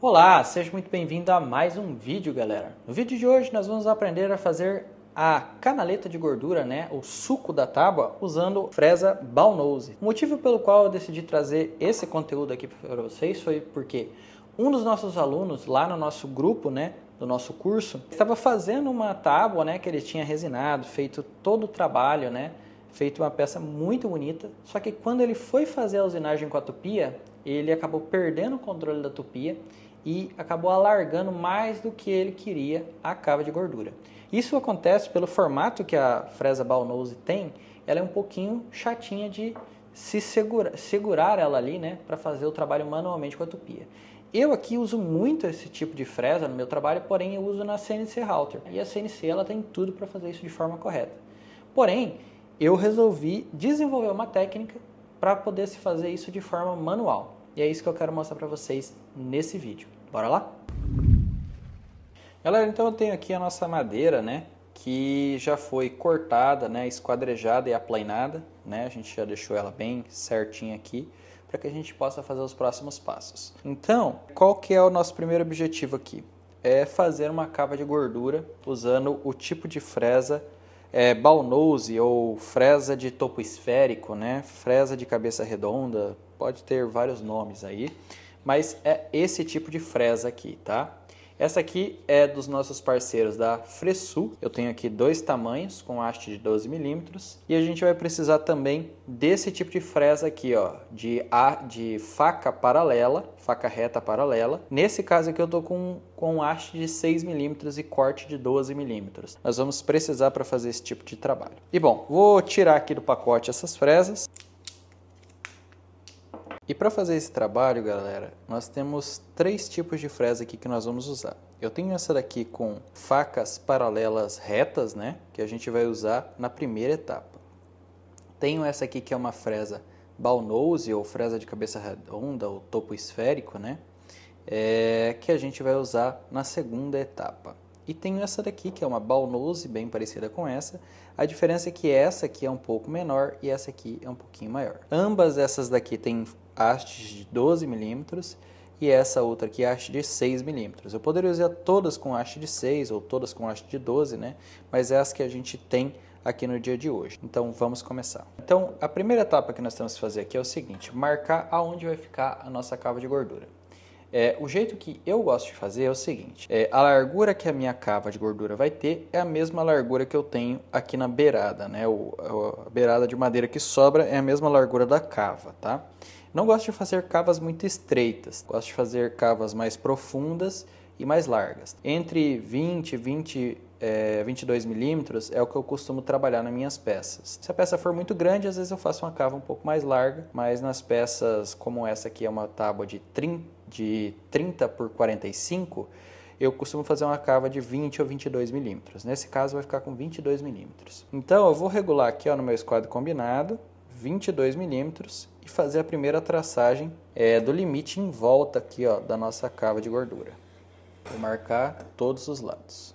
Olá, seja muito bem-vindo a mais um vídeo, galera. No vídeo de hoje nós vamos aprender a fazer a canaleta de gordura, o suco da tábua, usando fresa Ballnose. O motivo pelo qual eu decidi trazer esse conteúdo aqui para vocês foi porque um dos nossos alunos lá no nosso grupo, do nosso curso, estava fazendo uma tábua, que ele tinha resinado, feito todo o trabalho, feito uma peça muito bonita. Só que quando ele foi fazer a usinagem com a tupia, ele acabou perdendo o controle da tupia e acabou alargando mais do que ele queria a cava de gordura. Isso acontece pelo formato que a fresa Ballnose tem. Ela é um pouquinho chatinha de se segurar ela ali, para fazer o trabalho manualmente com a tupia. Eu aqui uso muito esse tipo de fresa no meu trabalho, porém eu uso na CNC Halter. E a CNC ela tem tudo para fazer isso de forma correta. Porém, eu resolvi desenvolver uma técnica para poder se fazer isso de forma manual. E é isso que eu quero mostrar para vocês nesse vídeo. Bora lá? Galera, então eu tenho aqui a nossa madeira, que já foi cortada, esquadrejada e aplainada, A gente já deixou ela bem certinha aqui, para que a gente possa fazer os próximos passos. Então, qual que é o nosso primeiro objetivo aqui? É fazer uma cava de gordura usando o tipo de fresa Ballnose ou fresa de topo esférico, Fresa de cabeça redonda, pode ter vários nomes aí, mas é esse tipo de fresa aqui, tá? Essa aqui é dos nossos parceiros da Fresul. Eu tenho aqui dois tamanhos com haste de 12 milímetros e a gente vai precisar também desse tipo de fresa aqui, ó, de faca paralela, faca reta paralela. Nesse caso aqui eu tô com haste de 6 milímetros e corte de 12 milímetros. Nós vamos precisar para fazer esse tipo de trabalho. E bom, vou tirar aqui do pacote essas fresas. E para fazer esse trabalho, galera, nós temos três tipos de fresa aqui que nós vamos usar. Eu tenho essa daqui com facas paralelas retas, que a gente vai usar na primeira etapa. Tenho essa aqui que é uma fresa Ballnose ou fresa de cabeça redonda ou topo esférico, que a gente vai usar na segunda etapa. E tenho essa daqui que é uma Ballnose bem parecida com essa. A diferença é que essa aqui é um pouco menor e essa aqui é um pouquinho maior. Ambas essas daqui têm hastes de 12 milímetros e essa outra aqui é haste de 6 milímetros. Eu poderia usar todas com haste de 6 ou todas com haste de 12, mas é as que a gente tem aqui no dia de hoje. Então vamos começar. Então a primeira etapa que nós temos que fazer aqui é o seguinte: marcar aonde vai ficar a nossa cava de gordura. O jeito que eu gosto de fazer é o seguinte: a largura que a minha cava de gordura vai ter é a mesma largura que eu tenho aqui na beirada, a beirada de madeira que sobra é a mesma largura da cava, tá? Não gosto de fazer cavas muito estreitas, gosto de fazer cavas mais profundas e mais largas. Entre 20 e 22 milímetros é o que eu costumo trabalhar nas minhas peças. Se a peça for muito grande, às vezes eu faço uma cava um pouco mais larga, mas nas peças como essa aqui é uma tábua de 30 por 45, eu costumo fazer uma cava de 20 ou 22 milímetros. Nesse caso vai ficar com 22 milímetros. Então eu vou regular aqui no meu esquadro combinado, 22 milímetros, e fazer a primeira traçagem do limite em volta aqui da nossa cava de gordura. Vou marcar todos os lados.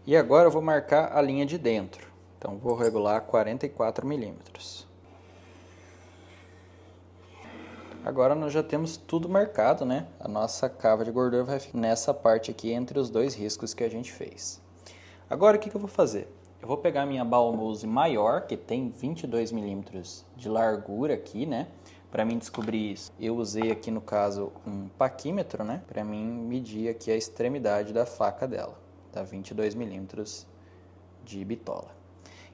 E agora eu vou marcar a linha de dentro. Então vou regular 44 milímetros. Agora nós já temos tudo marcado, A nossa cava de gordura vai ficar nessa parte aqui entre os dois riscos que a gente fez. Agora o que eu vou fazer? Eu vou pegar a minha Ballnose maior, que tem 22 milímetros de largura aqui, Para mim descobrir isso, eu usei aqui no caso um paquímetro, Para mim medir aqui a extremidade da faca dela. Tá 22 milímetros de bitola.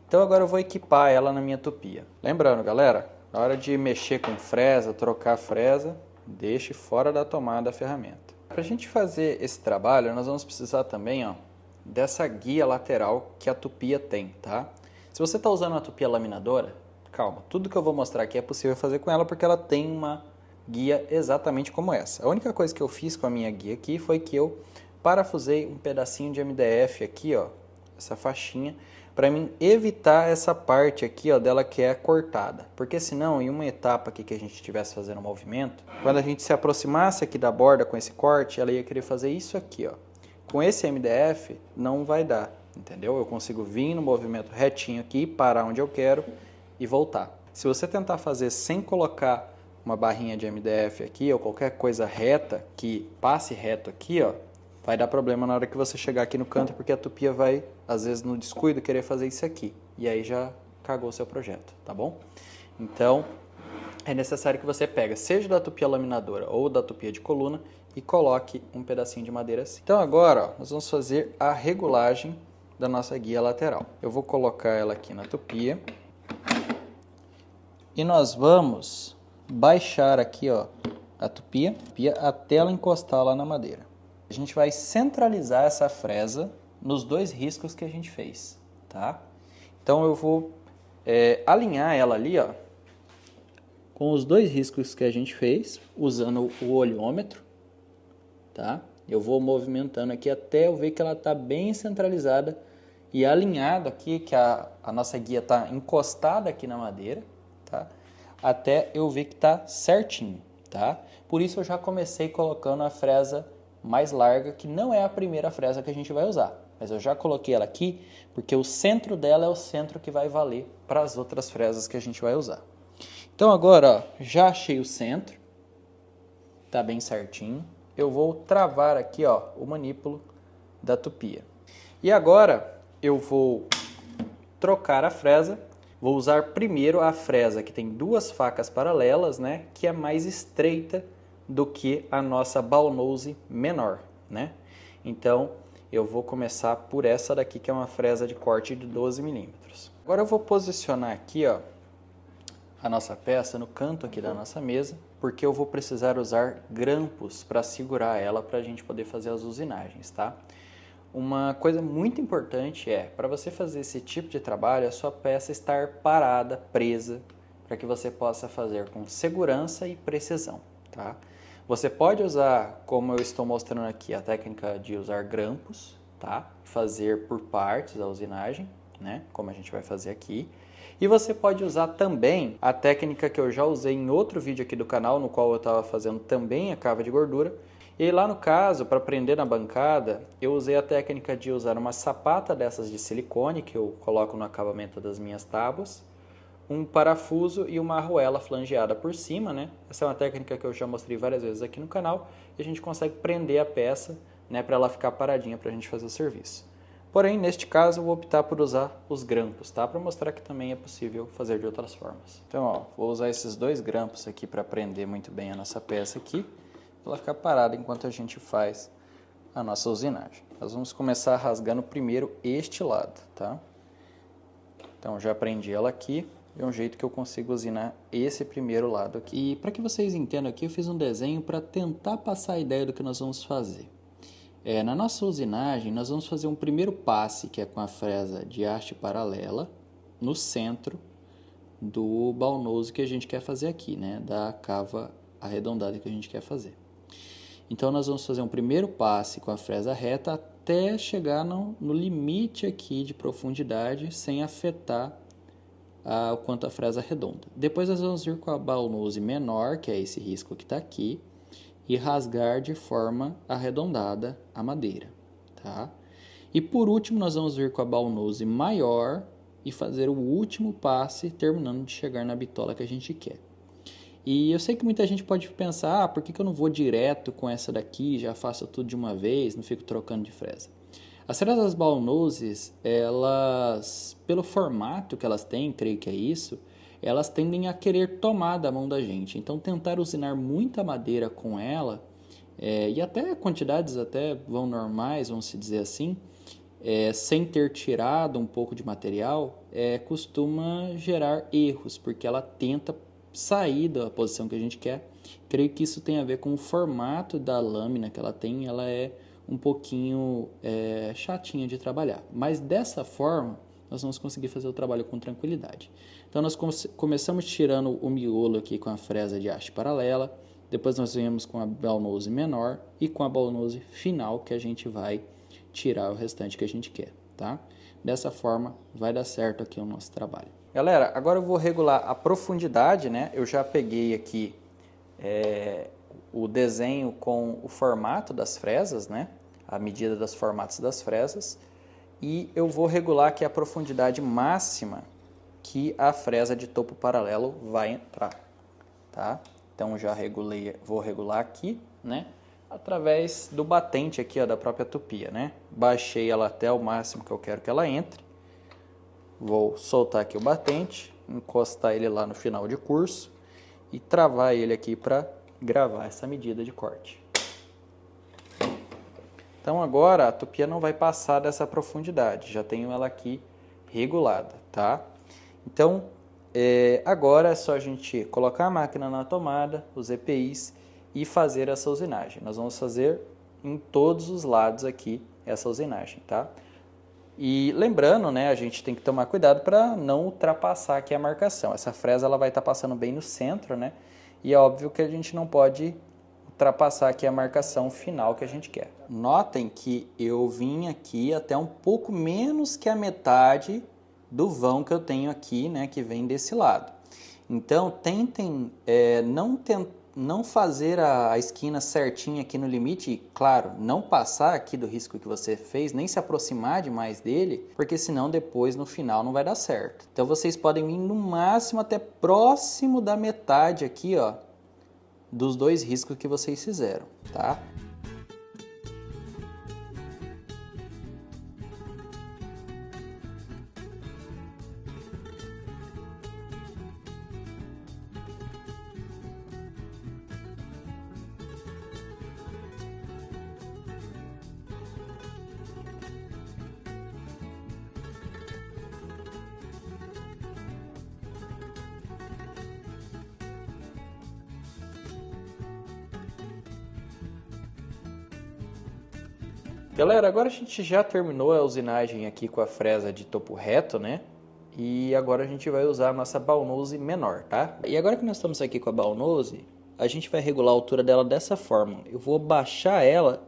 Então agora eu vou equipar ela na minha tupia. Lembrando, galera, na hora de mexer com fresa, trocar fresa, deixe fora da tomada a ferramenta. Para a gente fazer esse trabalho, nós vamos precisar também dessa guia lateral que a tupia tem, tá? Se você está usando uma tupia laminadora, calma, tudo que eu vou mostrar aqui é possível fazer com ela porque ela tem uma guia exatamente como essa. A única coisa que eu fiz com a minha guia aqui foi que eu parafusei um pedacinho de MDF aqui, essa faixinha, para mim evitar essa parte aqui, dela que é cortada. Porque senão, em uma etapa aqui que a gente estivesse fazendo um movimento, quando a gente se aproximasse aqui da borda com esse corte, ela ia querer fazer isso aqui, Com esse MDF, não vai dar, entendeu? Eu consigo vir no movimento retinho aqui, parar onde eu quero e voltar. Se você tentar fazer sem colocar uma barrinha de MDF aqui, ou qualquer coisa reta, que passe reto aqui, ó, vai dar problema na hora que você chegar aqui no canto, porque a tupia vai, às vezes no descuido, querer fazer isso aqui. E aí já cagou o seu projeto, tá bom? Então, é necessário que você pegue, seja da tupia laminadora ou da tupia de coluna, e coloque um pedacinho de madeira assim. Então agora, ó, nós vamos fazer a regulagem da nossa guia lateral. Eu vou colocar ela aqui na tupia. E nós vamos baixar aqui, ó, a tupia até ela encostar lá na madeira. A gente vai centralizar essa fresa nos dois riscos que a gente fez, tá? Então eu vou alinhar ela ali, ó, com os dois riscos que a gente fez, usando o olhômetro, tá? Eu vou movimentando aqui até eu ver que ela está bem centralizada e alinhado aqui, que a nossa guia está encostada aqui na madeira, tá? Até eu ver que está certinho, tá? Por isso eu já comecei colocando a fresa mais larga, que não é a primeira fresa que a gente vai usar. Mas eu já coloquei ela aqui, porque o centro dela é o centro que vai valer para as outras fresas que a gente vai usar. Então agora, ó, já achei o centro, tá bem certinho. Eu vou travar aqui, ó, o manípulo da tupia. E agora eu vou trocar a fresa. Vou usar primeiro a fresa que tem duas facas paralelas, né, que é mais estreita do que a nossa ball nose menor, né? Então eu vou começar por essa daqui, que é uma fresa de corte de 12 milímetros. Agora eu vou posicionar aqui, ó, a nossa peça no canto aqui da nossa mesa, porque eu vou precisar usar grampos para segurar ela para a gente poder fazer as usinagens, tá? Uma coisa muito importante é, para você fazer esse tipo de trabalho, a sua peça estar parada, presa, para que você possa fazer com segurança e precisão, tá? Você pode usar, como eu estou mostrando aqui, a técnica de usar grampos, tá? Fazer por partes a usinagem, né? Como a gente vai fazer aqui. E você pode usar também a técnica que eu já usei em outro vídeo aqui do canal, no qual eu estava fazendo também a cava de gordura. E lá no caso, para prender na bancada, eu usei a técnica de usar uma sapata dessas de silicone, que eu coloco no acabamento das minhas tábuas, um parafuso e uma arruela flangeada por cima, né? Essa é uma técnica que eu já mostrei várias vezes aqui no canal, e a gente consegue prender a peça, né, para ela ficar paradinha para a gente fazer o serviço. Porém, neste caso, eu vou optar por usar os grampos, tá? Para mostrar que também é possível fazer de outras formas. Então, ó, vou usar esses dois grampos aqui para prender muito bem a nossa peça aqui, para ela ficar parada enquanto a gente faz a nossa usinagem. Nós vamos começar rasgando primeiro este lado, tá? Então, já prendi ela aqui, é um jeito que eu consigo usinar esse primeiro lado aqui. E para que vocês entendam aqui, eu fiz um desenho para tentar passar a ideia do que nós vamos fazer. Na nossa usinagem, nós vamos fazer um primeiro passe, que é com a fresa de haste paralela, no centro do ball nose que a gente quer fazer aqui, né? Da cava arredondada que a gente quer fazer. Então, nós vamos fazer um primeiro passe com a fresa reta até chegar no limite aqui de profundidade, sem afetar o quanto a fresa arredonda. Depois, nós vamos vir com a ball nose menor, que é esse risco que está aqui, e rasgar de forma arredondada a madeira, tá? E por último, nós vamos vir com a ball nose maior e fazer o último passe, terminando de chegar na bitola que a gente quer. E eu sei que muita gente pode pensar, por que eu não vou direto com essa daqui, já faço tudo de uma vez, não fico trocando de fresa? As fresas ball noses, elas, pelo formato que elas têm, creio que é isso, elas tendem a querer tomar da mão da gente. Então, tentar usinar muita madeira com ela, e até quantidades até vão normais, vamos se dizer assim, sem ter tirado um pouco de material, costuma gerar erros, porque ela tenta sair da posição que a gente quer. Creio que isso tem a ver com o formato da lâmina que ela tem, ela é um pouquinho chatinha de trabalhar. Mas dessa forma, nós vamos conseguir fazer o trabalho com tranquilidade. Então, nós começamos tirando o miolo aqui com a fresa de haste paralela, depois nós viemos com a ball nose menor e com a ball nose final, que a gente vai tirar o restante que a gente quer, tá? Dessa forma, vai dar certo aqui o nosso trabalho. Galera, agora eu vou regular a profundidade, né? Eu já peguei aqui o desenho com o formato das fresas, né? A medida dos formatos das fresas. E eu vou regular aqui a profundidade máxima que a fresa de topo paralelo vai entrar, tá? Então já regulei, vou regular aqui, né? Através do batente aqui, ó, da própria tupia, né? Baixei ela até o máximo que eu quero que ela entre. Vou soltar aqui o batente, encostar ele lá no final de curso e travar ele aqui para gravar essa medida de corte. Então agora a tupia não vai passar dessa profundidade, já tenho ela aqui regulada, tá? Então agora é só a gente colocar a máquina na tomada, os EPIs e fazer essa usinagem. Nós vamos fazer em todos os lados aqui essa usinagem, tá? E lembrando, né, a gente tem que tomar cuidado para não ultrapassar aqui a marcação. Essa fresa ela vai estar passando bem no centro, né? E é óbvio que a gente não pode ultrapassar aqui a marcação final que a gente quer. Notem que eu vim aqui até um pouco menos que a metade do vão que eu tenho aqui, né, que vem desse lado. Então, tentem não fazer a esquina certinha aqui no limite e, claro, não passar aqui do risco que você fez, nem se aproximar demais dele, porque senão depois no final não vai dar certo. Então, vocês podem vir no máximo até próximo da metade aqui, ó, dos dois riscos que vocês fizeram, tá? Galera, agora a gente já terminou a usinagem aqui com a fresa de topo reto, né? E agora a gente vai usar a nossa ball-nose menor, tá? E agora que nós estamos aqui com a ball-nose, a gente vai regular a altura dela dessa forma. Eu vou baixar ela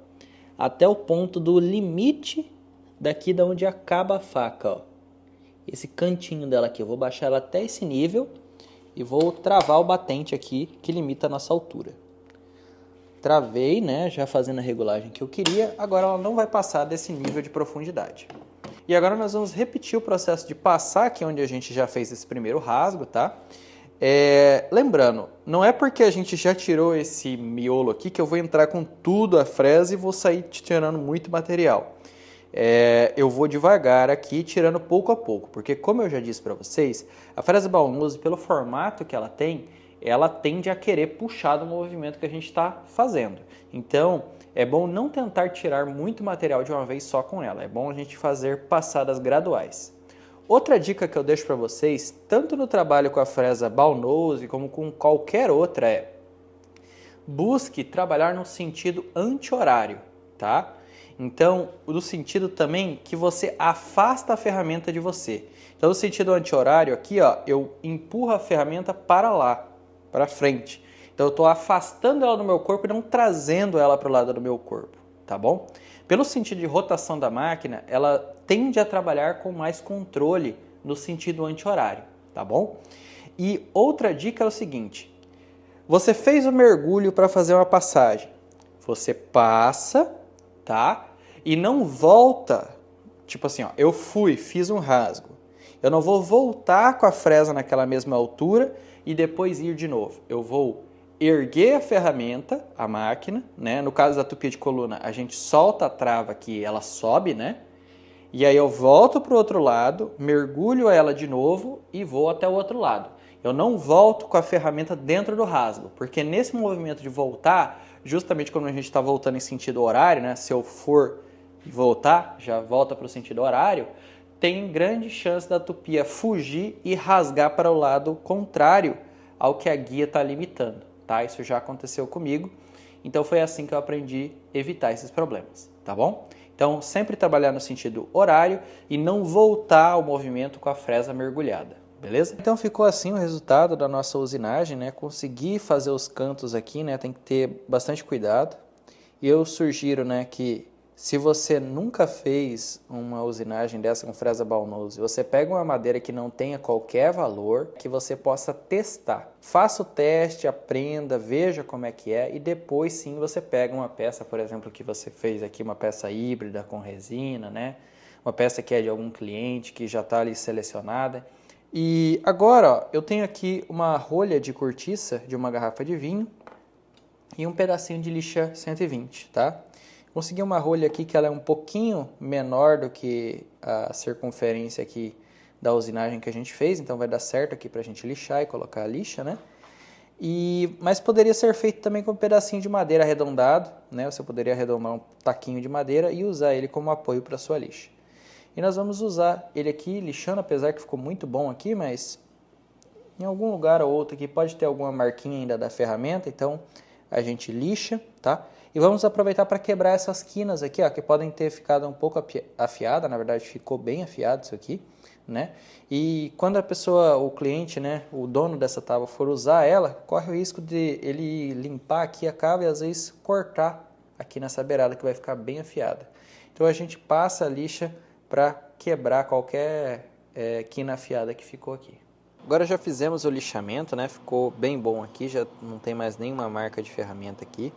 até o ponto do limite daqui da onde acaba a faca, ó. Esse cantinho dela aqui, eu vou baixar ela até esse nível e vou travar o batente aqui que limita a nossa altura. Travei, né, já fazendo a regulagem que eu queria, agora ela não vai passar desse nível de profundidade. E agora nós vamos repetir o processo de passar aqui onde a gente já fez esse primeiro rasgo, tá? Lembrando, não é porque a gente já tirou esse miolo aqui que eu vou entrar com tudo a fresa e vou sair tirando muito material. Eu vou devagar aqui, tirando pouco a pouco, porque como eu já disse para vocês, a fresa ball-nose, pelo formato que ela tende a querer puxar do movimento que a gente está fazendo. Então, é bom não tentar tirar muito material de uma vez só com ela. É bom a gente fazer passadas graduais. Outra dica que eu deixo para vocês, tanto no trabalho com a fresa ball-nose como com qualquer outra, busque trabalhar no sentido anti-horário, tá? Então, no sentido também que você afasta a ferramenta de você. Então, no sentido anti-horário aqui, ó, eu empurro a ferramenta para lá, para frente. Então eu estou afastando ela do meu corpo e não trazendo ela para o lado do meu corpo, tá bom? Pelo sentido de rotação da máquina, ela tende a trabalhar com mais controle no sentido anti-horário, tá bom? E outra dica é o seguinte, você fez o mergulho para fazer uma passagem, você passa, tá? E não volta, tipo assim, ó, eu fiz um rasgo, eu não vou voltar com a fresa naquela mesma altura e depois ir de novo. Eu vou erguer a ferramenta, a máquina, né? No caso da tupia de coluna, a gente solta a trava aqui, ela sobe, né? E aí eu volto para o outro lado, mergulho ela de novo e vou até o outro lado. Eu não volto com a ferramenta dentro do rasgo, porque nesse movimento de voltar, justamente quando a gente está voltando em sentido horário, né? Se eu for voltar, já volta para o sentido horário, tem grande chance da tupia fugir e rasgar para o lado contrário ao que a guia está limitando, tá? Isso já aconteceu comigo, então foi assim que eu aprendi a evitar esses problemas, tá bom? Então, sempre trabalhar no sentido horário e não voltar ao movimento com a fresa mergulhada, beleza? Então ficou assim o resultado da nossa usinagem, né? Consegui fazer os cantos aqui, né? Tem que ter bastante cuidado. E eu sugiro, né, que se você nunca fez uma usinagem dessa com fresa ball-nose, você pega uma madeira que não tenha qualquer valor, que você possa testar. Faça o teste, aprenda, veja como é que é e depois sim você pega uma peça, por exemplo, que você fez aqui, uma peça híbrida com resina, né? Uma peça que é de algum cliente que já está ali selecionada. E agora, ó, eu tenho aqui uma rolha de cortiça de uma garrafa de vinho e um pedacinho de lixa 120, tá? Consegui uma rolha aqui que ela é um pouquinho menor do que a circunferência aqui da usinagem que a gente fez, então vai dar certo aqui pra gente lixar e colocar a lixa, né? Mas poderia ser feito também com um pedacinho de madeira arredondado, né? Você poderia arredondar um taquinho de madeira e usar ele como apoio para sua lixa. E nós vamos usar ele aqui lixando, apesar que ficou muito bom aqui, mas em algum lugar ou outro aqui pode ter alguma marquinha ainda da ferramenta, então a gente lixa, tá? E vamos aproveitar para quebrar essas quinas aqui, ó, que podem ter ficado um pouco afiada, na verdade ficou bem afiado isso aqui, né? E quando a pessoa, o cliente, né, o dono dessa tábua for usar ela, corre o risco de ele limpar aqui a cava e às vezes cortar aqui nessa beirada que vai ficar bem afiada. Então a gente passa a lixa para quebrar qualquer quina afiada que ficou aqui. Agora já fizemos o lixamento, né? Ficou bem bom aqui, já não tem mais nenhuma marca de ferramenta aqui.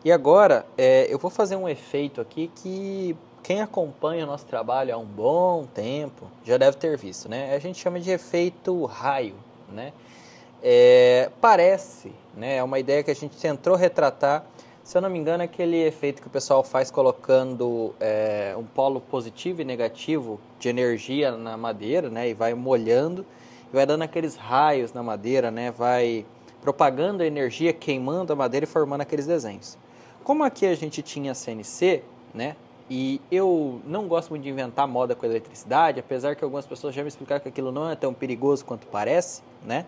E agora eu vou fazer um efeito aqui que quem acompanha o nosso trabalho há um bom tempo já deve ter visto, né? A gente chama de efeito raio, né? Parece, né? É uma ideia que a gente tentou retratar, se eu não me engano, aquele efeito que o pessoal faz colocando um polo positivo e negativo de energia na madeira, né? E vai molhando, e vai dando aqueles raios na madeira, né? Vai propagando a energia, queimando a madeira e formando aqueles desenhos. Como aqui a gente tinha CNC, né? E eu não gosto muito de inventar moda com eletricidade, apesar que algumas pessoas já me explicaram que aquilo não é tão perigoso quanto parece, né?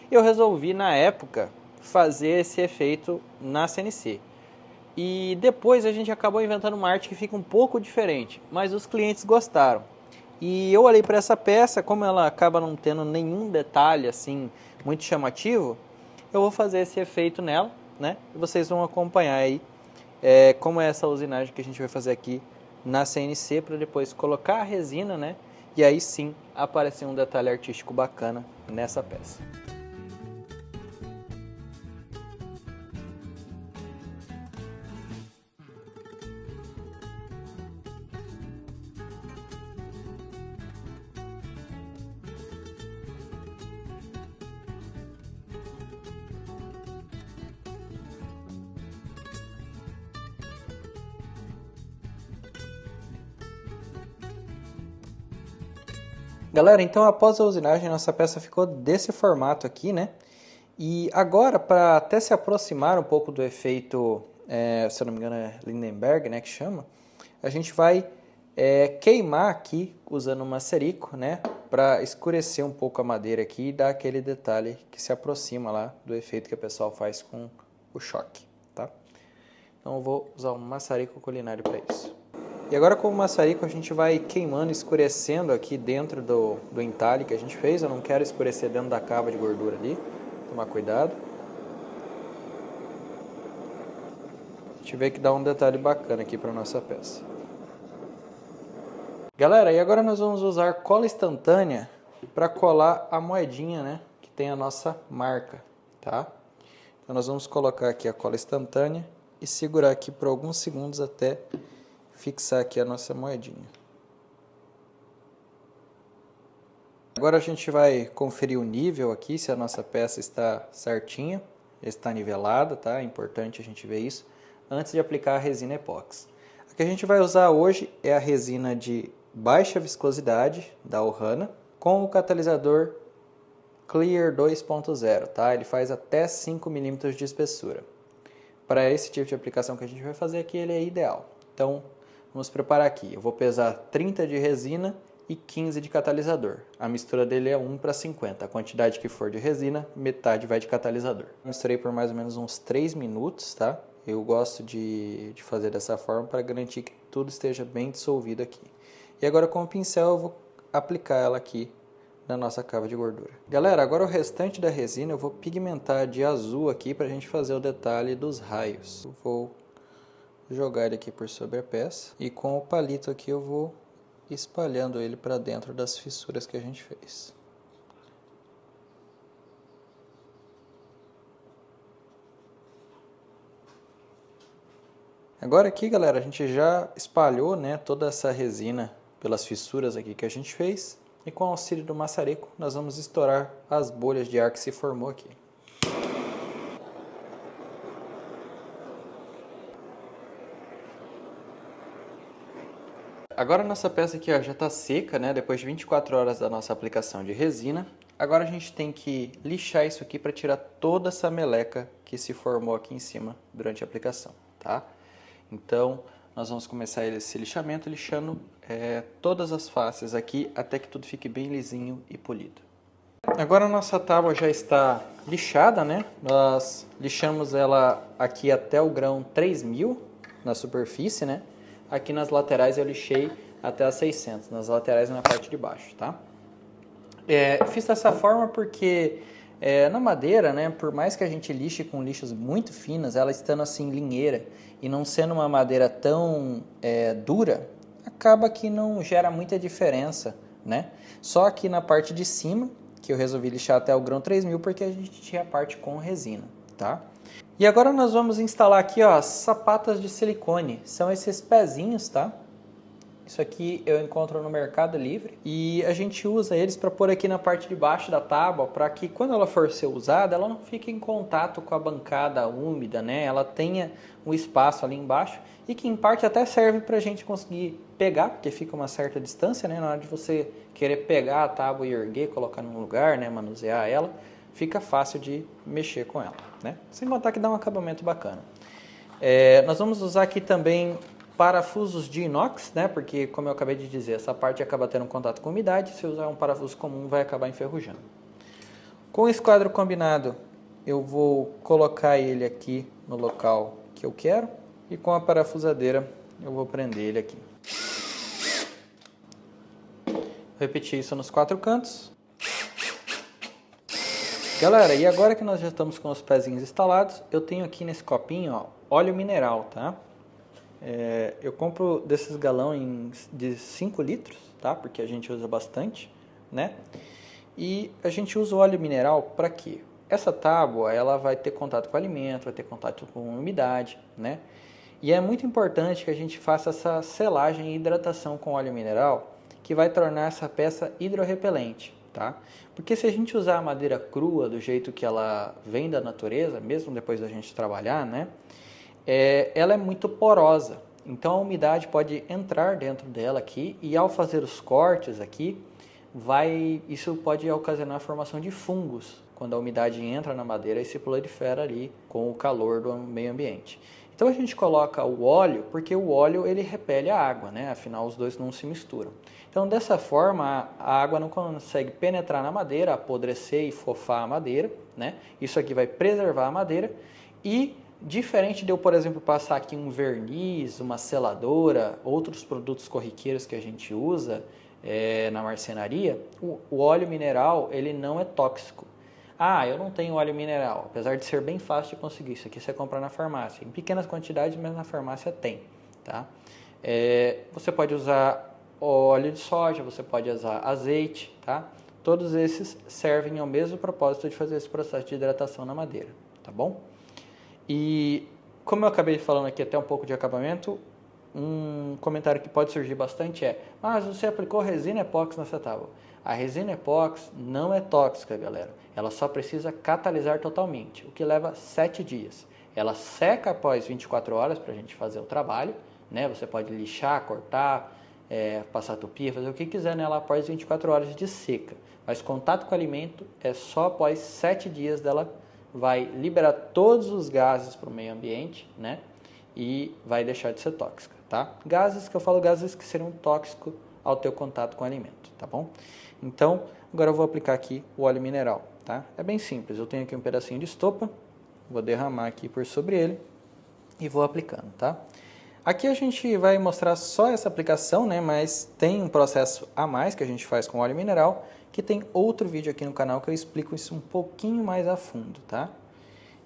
Eu resolvi, na época, fazer esse efeito na CNC. E depois a gente acabou inventando uma arte que fica um pouco diferente, mas os clientes gostaram. E eu olhei para essa peça, como ela acaba não tendo nenhum detalhe assim muito chamativo, eu vou fazer esse efeito nela, né? E vocês vão acompanhar aí como é essa usinagem que a gente vai fazer aqui na CNC para depois colocar a resina, né? E aí sim aparecer um detalhe artístico bacana nessa peça. Galera, então após a usinagem, nossa peça ficou desse formato aqui, né? E agora, para até se aproximar um pouco do efeito, se eu não me engano é Lindenberg, né, que chama, a gente vai queimar aqui usando um maçarico, né, para escurecer um pouco a madeira aqui e dar aquele detalhe que se aproxima lá do efeito que o pessoal faz com o choque, tá? Então eu vou usar um maçarico culinário para isso. E agora com o maçarico a gente vai queimando, escurecendo aqui dentro do entalhe que a gente fez. Eu não quero escurecer dentro da cava de gordura ali, tomar cuidado. A gente vê que dá um detalhe bacana aqui para nossa peça. Galera, e agora nós vamos usar cola instantânea para colar a moedinha, né, que tem a nossa marca, tá? Então nós vamos colocar aqui a cola instantânea e segurar aqui por alguns segundos até fixar aqui a nossa moedinha. Agora a gente vai conferir o nível aqui, se a nossa peça está certinha, está nivelada, tá? É importante a gente ver isso antes de aplicar a resina epóxi. A que a gente vai usar hoje é a resina de baixa viscosidade da Ohana com o catalisador Clear 2.0, tá? Ele faz até 5 mm de espessura. Para esse tipo de aplicação que a gente vai fazer aqui, ele é ideal. Então, vamos preparar aqui. Eu vou pesar 30 de resina e 15 de catalisador. A mistura dele é 1 para 50. A quantidade que for de resina, metade vai de catalisador. Misturei por mais ou menos uns 3 minutos, tá? Eu gosto de fazer dessa forma para garantir que tudo esteja bem dissolvido aqui. E agora com o pincel eu vou aplicar ela aqui na nossa cava de gordura. Galera, agora o restante da resina eu vou pigmentar de azul aqui para a gente fazer o detalhe dos raios. Eu vou jogar ele aqui por sobre a peça e com o palito aqui eu vou espalhando ele para dentro das fissuras que a gente fez. Agora aqui, galera, a gente já espalhou, né, toda essa resina pelas fissuras aqui que a gente fez. e com o auxílio do maçarico nós vamos estourar as bolhas de ar que se formou aqui. Agora a nossa peça aqui ó, já está seca, né? Depois de 24 horas da nossa aplicação de resina. Agora a gente tem que lixar isso aqui para tirar toda essa meleca que se formou aqui em cima durante a aplicação, tá? Então nós vamos começar esse lixamento lixando todas as faces aqui até que tudo fique bem lisinho e polido. Agora a nossa tábua já está lixada, né? Nós lixamos ela aqui até o grão 3000 na superfície, né? Aqui nas laterais eu lixei até as 600, nas laterais e na parte de baixo, tá? Fiz dessa forma porque na madeira, né, por mais que a gente lixe com lixas muito finas, ela estando assim linheira e não sendo uma madeira tão dura, acaba que não gera muita diferença, né? Só aqui na parte de cima, que eu resolvi lixar até o grão 3000 porque a gente tinha a parte com resina, tá? E agora nós vamos instalar aqui ó, as sapatas de silicone, são esses pezinhos, tá? Isso aqui eu encontro no Mercado Livre e a gente usa eles para pôr aqui na parte de baixo da tábua para que quando ela for ser usada, ela não fique em contato com a bancada úmida, né? Ela tenha um espaço ali embaixo e que em parte até serve para a gente conseguir pegar, porque fica uma certa distância, né? Na hora de você querer pegar a tábua e erguer, colocar num lugar, né? Manusear ela, fica fácil de mexer com ela, né? Sem contar que dá um acabamento bacana. Nós vamos usar aqui também parafusos de inox, né? Porque, como eu acabei de dizer, essa parte acaba tendo contato com umidade. Se usar um parafuso comum, vai acabar enferrujando. Com esse quadro combinado, eu vou colocar ele aqui no local que eu quero. E com a parafusadeira, eu vou prender ele aqui. Vou repetir isso nos 4 cantos. Galera, e agora que nós já estamos com os pezinhos instalados, eu tenho aqui nesse copinho, ó, óleo mineral, tá? Eu compro desses galões de 5 litros, tá? Porque a gente usa bastante, né? E a gente usa o óleo mineral para quê? Essa tábua, ela vai ter contato com o alimento, vai ter contato com umidade, né? E é muito importante que a gente faça essa selagem e hidratação com óleo mineral, que vai tornar essa peça hidrorrepelente, tá? Porque se a gente usar a madeira crua do jeito que ela vem da natureza, mesmo depois da gente trabalhar, né? Ela é muito porosa, então a umidade pode entrar dentro dela aqui e ao fazer os cortes aqui, isso pode ocasionar a formação de fungos, quando a umidade entra na madeira e se prolifera ali com o calor do meio ambiente. Então a gente coloca o óleo, porque o óleo ele repele a água, né? Afinal os dois não se misturam. Então dessa forma a água não consegue penetrar na madeira, apodrecer e fofar a madeira, né? Isso aqui vai preservar a madeira e diferente de eu, por exemplo, passar aqui um verniz, uma seladora, outros produtos corriqueiros que a gente usa na marcenaria, o óleo mineral ele não é tóxico. Ah, eu não tenho óleo mineral, apesar de ser bem fácil de conseguir. Isso aqui você compra na farmácia, em pequenas quantidades, mas na farmácia tem, tá? Você pode usar óleo de soja, você pode usar azeite, tá? Todos esses servem ao mesmo propósito de fazer esse processo de hidratação na madeira, tá bom? E como eu acabei falando aqui até um pouco de acabamento, um comentário que pode surgir bastante mas você aplicou resina epóxi nessa tábua. A resina epóxi não é tóxica, galera. Ela só precisa catalisar totalmente, o que leva 7 dias. Ela seca após 24 horas para a gente fazer o trabalho, né? Você pode lixar, cortar, passar tupia, fazer o que quiser nela após 24 horas de seca. Mas contato com o alimento é só após 7 dias dela vai liberar todos os gases para o meio ambiente, né? E vai deixar de ser tóxica, tá? Gases que eu falo, gases que seriam tóxicos ao teu contato com o alimento, tá bom? Então, agora eu vou aplicar aqui o óleo mineral, tá? É bem simples, eu tenho aqui um pedacinho de estopa, vou derramar aqui por sobre ele e vou aplicando, tá? Aqui a gente vai mostrar só essa aplicação, né? Mas tem um processo a mais que a gente faz com óleo mineral, que tem outro vídeo aqui no canal que eu explico isso um pouquinho mais a fundo, tá?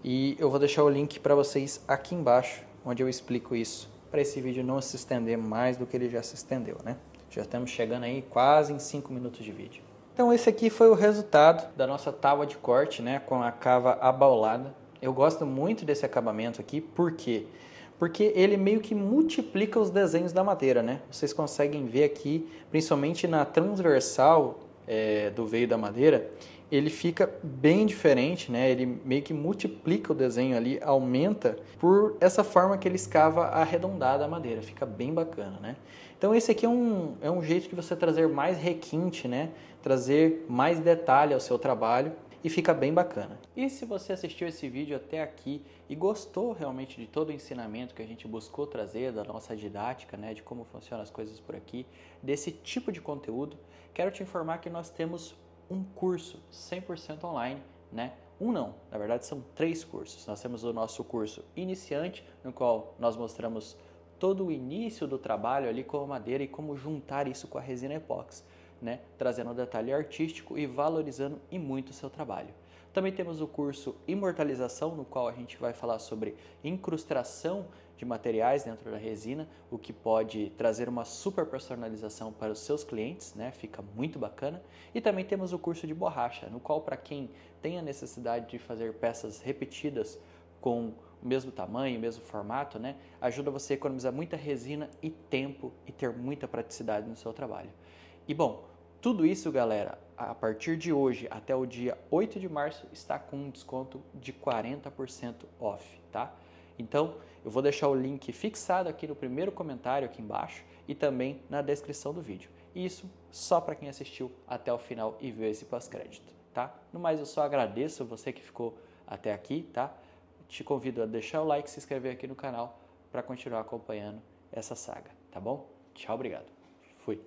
E eu vou deixar o link para vocês aqui embaixo, onde eu explico isso, para esse vídeo não se estender mais do que ele já se estendeu, né? Já estamos chegando aí quase em 5 minutos de vídeo. Então esse aqui foi o resultado da nossa tábua de corte, né? Com a cava abaulada. Eu gosto muito desse acabamento aqui, por quê? Porque ele meio que multiplica os desenhos da madeira, né? Vocês conseguem ver aqui, principalmente na transversal, do veio da madeira, ele fica bem diferente, né? Ele meio que multiplica o desenho ali, aumenta por essa forma que ele escava arredondada a madeira, fica bem bacana, né? Então esse aqui é um jeito de você trazer mais requinte, né? Trazer mais detalhe ao seu trabalho e fica bem bacana. E se você assistiu esse vídeo até aqui e gostou realmente de todo o ensinamento que a gente buscou trazer, da nossa didática, né, de como funcionam as coisas por aqui, desse tipo de conteúdo, quero te informar que nós temos um curso 100% online, né? Não, na verdade são 3 cursos. Nós temos o nosso curso iniciante, no qual nós mostramos todo o início do trabalho ali com a madeira e como juntar isso com a resina epóxi, né? Trazendo um detalhe artístico e valorizando e muito o seu trabalho. Também temos o curso Imortalização, no qual a gente vai falar sobre incrustação de materiais dentro da resina, o que pode trazer uma super personalização para os seus clientes, né? Fica muito bacana. E também temos o curso de borracha, no qual para quem tem a necessidade de fazer peças repetidas com o mesmo tamanho, o mesmo formato, né? Ajuda você a economizar muita resina e tempo e ter muita praticidade no seu trabalho. E bom, tudo isso, galera, a partir de hoje até o dia 8 de março está com um desconto de 40% off, tá? Então, eu vou deixar o link fixado aqui no primeiro comentário aqui embaixo e também na descrição do vídeo. Isso só para quem assistiu até o final e viu esse pós-crédito, tá? No mais, eu só agradeço você que ficou até aqui, tá? Te convido a deixar o like e se inscrever aqui no canal para continuar acompanhando essa saga, tá bom? Tchau, obrigado. Fui.